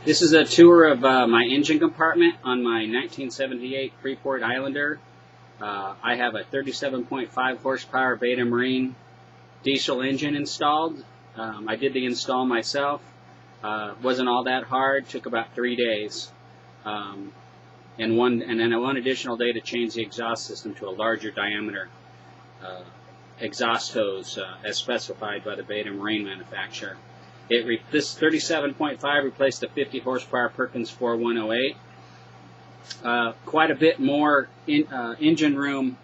This is a tour of my engine compartment on my 1978 Freeport Islander. I have a 37.5 horsepower Beta Marine diesel engine installed. I did the install myself. Wasn't all that hard. Took about 3 days, and then one additional day to change the exhaust system to a larger diameter exhaust hose as specified by the Beta Marine manufacturer. This 37.5 replaced the 50 horsepower Perkins 4108. Quite a bit more engine room.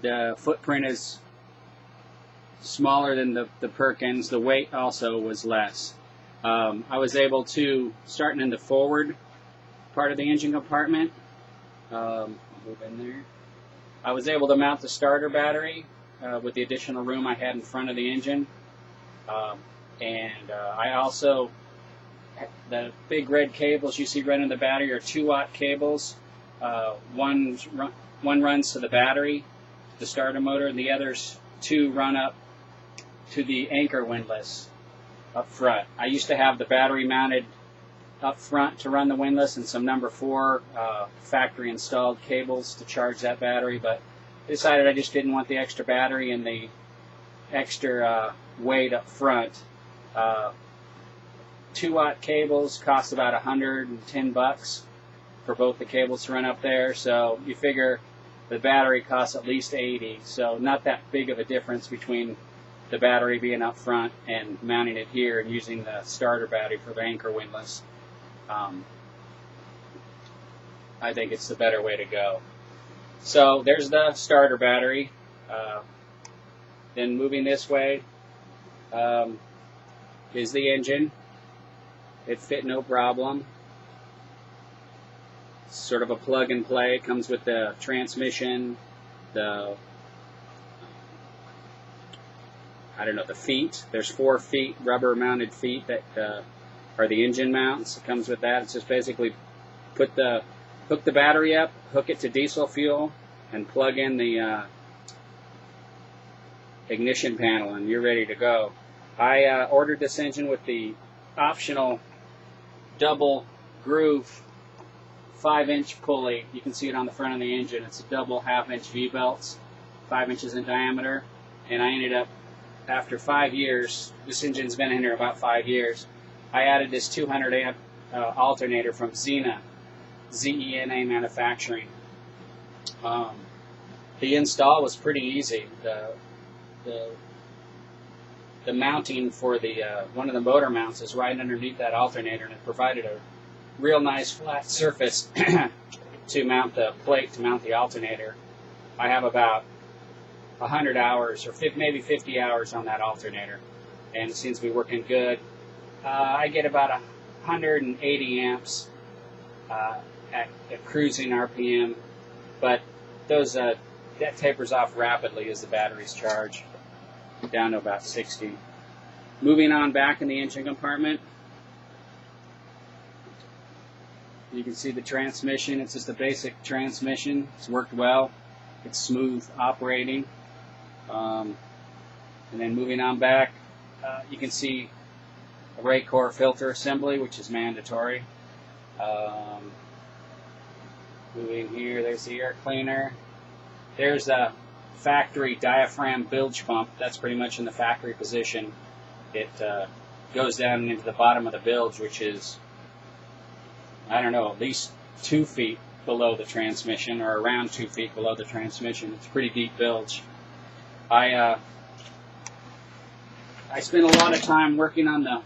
The footprint is smaller than the Perkins. The weight also was less. I was able to, starting in the forward part of the engine compartment, move in there. I was able to mount the starter battery with the additional room I had in front of the engine. I also, the big red cables you see running the battery are 2-watt cables. One runs to the battery, the starter motor, and the others 2 run up to the anchor windlass up front. I used to have the battery mounted up front to run the windlass and some number 4 factory installed cables to charge that battery, but I decided I just didn't want the extra battery and the extra weight up front. 2-watt cables cost about $110 for both the cables to run up there, so you figure the battery costs at least $80, so not that big of a difference between the battery being up front and mounting it here and using the starter battery for the anchor windlass. I think it's the better way to go. So there's the starter battery. Then moving this way is the engine. It fit no problem. It's sort of a plug and play. It comes with the transmission, the feet. There's 4 feet, rubber mounted feet that are the engine mounts. It comes with that. It's just basically hook the battery up, hook it to diesel fuel, and plug in the ignition panel, and you're ready to go. I ordered this engine with the optional double groove 5-inch pulley. You can see it on the front of the engine. It's a double 1/2-inch V-belts, 5 inches in diameter, and I ended up, after 5 years, this engine's been in here about 5 years, I added this 200 amp alternator from Zena manufacturing. The install was pretty easy. The mounting for the one of the motor mounts is right underneath that alternator, and it provided a real nice flat surface to mount the plate, to mount the alternator. I have about 100 hours or maybe 50 hours on that alternator, and it seems to be working good. I get about 180 amps at cruising RPM, but that tapers off rapidly as the batteries charge, down to about 60. Moving on back in the engine compartment, you can see the transmission. It's just a basic transmission. It's worked well. It's smooth operating. And then moving on back, you can see a rake core filter assembly, which is mandatory. Moving here, there's the air cleaner. There's a factory diaphragm bilge pump. That's pretty much in the factory position. It goes down into the bottom of the bilge, which is, I don't know, at least 2 feet below the transmission, or around 2 feet below the transmission. It's a pretty deep bilge. I spent a lot of time working on the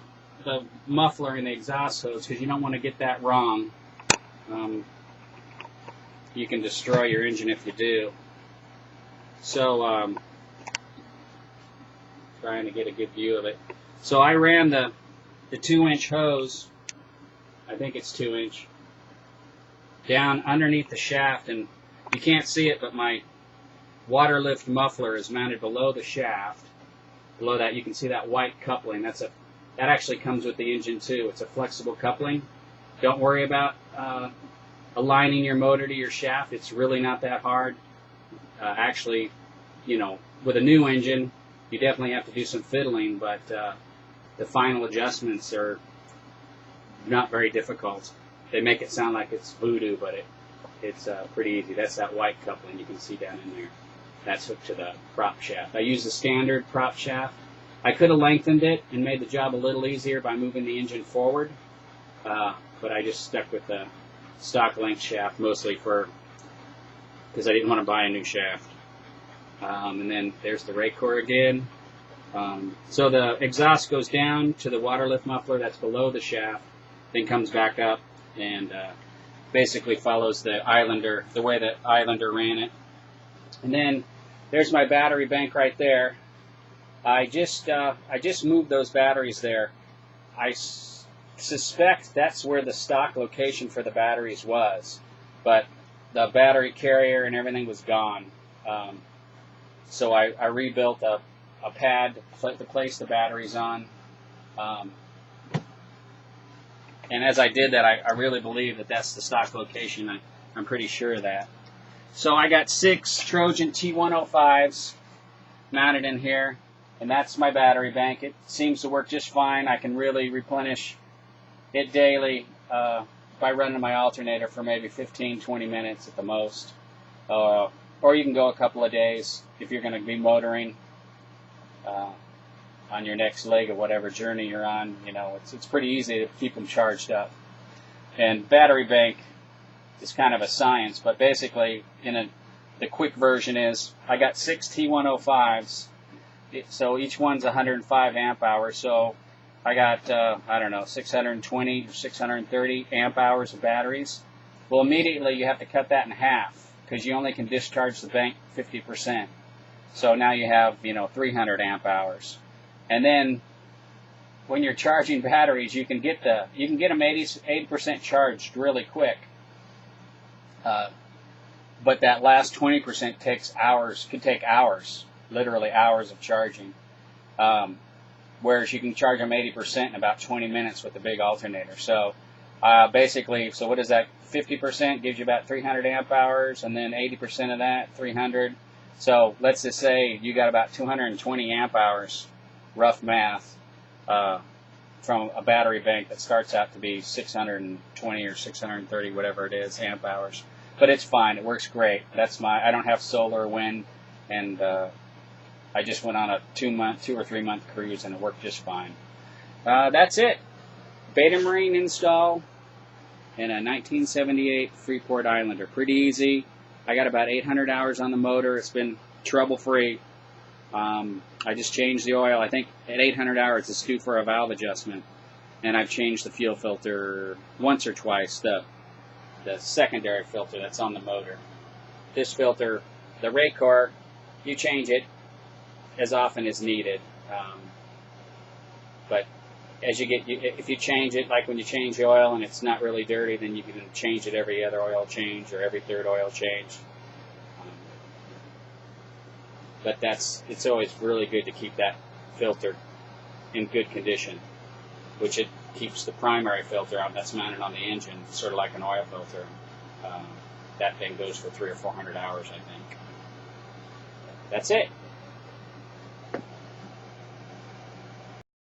muffler and the exhaust hose, because you don't want to get that wrong. You can destroy your engine if you do. So, trying to get a good view of it. So I ran the 2-inch hose, I think it's 2-inch, down underneath the shaft, and you can't see it, but my water lift muffler is mounted below the shaft. Below that, you can see that white coupling. That actually comes with the engine too. It's a flexible coupling. Don't worry about aligning your motor to your shaft. It's really not that hard. Actually, with a new engine, you definitely have to do some fiddling, but the final adjustments are not very difficult. They make it sound like it's voodoo, but it's pretty easy. That's that white coupling you can see down in there. That's hooked to the prop shaft. I use the standard prop shaft. I could have lengthened it and made the job a little easier by moving the engine forward, but I just stuck with the stock length shaft mostly because I didn't want to buy a new shaft. And then there's the rake core again. So the exhaust goes down to the water lift muffler that's below the shaft, then comes back up and basically follows the Islander, the way the Islander ran it. And then there's my battery bank right there. I just moved those batteries there. I suspect that's where the stock location for the batteries was, but the battery carrier and everything was gone. So I rebuilt a pad to place the batteries on. And as I did that, I really believe that that's the stock location. I'm pretty sure of that. So I got 6 Trojan T105s mounted in here, and that's my battery bank. It seems to work just fine. I can really replenish it daily by running my alternator for maybe 15-20 minutes at the most. Or you can go a couple of days if you're going to be motoring on your next leg of whatever journey you're on. You know, it's pretty easy to keep them charged up. And battery bank is kind of a science, but basically, the quick version is I got 6 T105s, so each one's 105 amp hours. So I got 620 or 630 amp hours of batteries. Well, immediately you have to cut that in half because you only can discharge the bank 50%. So now you have 300 amp hours. And then when you're charging batteries, you can get them 80% charged really quick. But that last 20% could take hours, literally hours of charging. Whereas you can charge them 80% in about 20 minutes with the big alternator. So basically, so what is that? 50% gives you about 300 amp hours, and then 80% of that, 300. So let's just say you got about 220 amp hours, rough math, from a battery bank that starts out to be 620 or 630, whatever it is, amp hours. But it's fine. It works great. I don't have solar or wind, and I just went on a 2 or 3 month cruise, and it worked just fine. That's it. Beta Marine install in a 1978 Freeport Islander. Pretty easy. I got about 800 hours on the motor. It's been trouble-free. I just changed the oil. I think at 800 hours it's due for a valve adjustment. And I've changed the fuel filter once or twice, the secondary filter that's on the motor. This filter, the rake core, you change it as often as needed. But as if you change it, like when you change the oil and it's not really dirty, then you can change it every other oil change or every third oil change. But it's always really good to keep that filter in good condition, which it keeps the primary filter out that's mounted on the engine, sort of like an oil filter. That thing goes for 300 or 400 hours, I think. That's it.